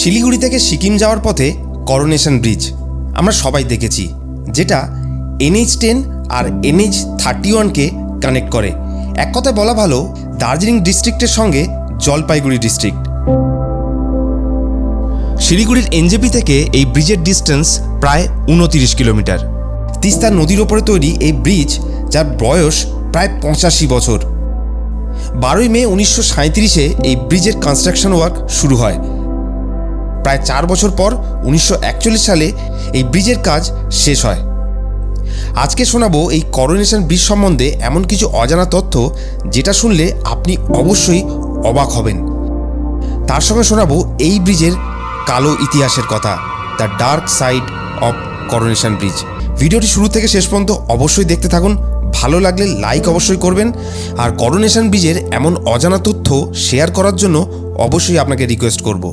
শিলিগুড়ি থেকে সিকিম যাওয়ার পথে করোনেশন ব্রিজ আমরা সবাই দেখেছি, যেটা NH10 আর NH31কে কানেক্ট করে। এক কথায় বলা ভালো, দার্জিলিং ডিস্ট্রিক্টের সঙ্গে জলপাইগুড়ি ডিস্ট্রিক্ট। শিলিগুড়ির NJP থেকে এই ব্রিজের ডিস্টেন্স প্রায় 29 কিলোমিটার। তিস্তা নদীর ওপরে তৈরি এই ব্রিজ, যার বয়স প্রায় 85 বছর। 12ই মে 1937-এ এই ব্রিজের কনস্ট্রাকশন ওয়ার্ক শুরু হয়। প্রায় 4 বছর পর 1941 সালে এই ব্রিজের কাজ শেষ হয়। আজকে শোনাবো এই করোনেশন ব্রিজ সম্বন্ধে এমন কিছু অজানা তথ্য, যেটা শুনলে আপনি অবশ্যই অবাক হবেন। তার সঙ্গে শোনাবো এই ব্রিজের কালো ইতিহাসের কথা, the dark side of coronation bridge. ভিডিওটি শুরু থেকে শেষ পর্যন্ত অবশ্যই দেখতে থাকুন। ভালো লাগলে লাইক অবশ্যই করবেন, আর করোনেশন ব্রিজের এমন অজানা তথ্য শেয়ার করার জন্য অবশ্যই আপনাকে রিকোয়েস্ট করব।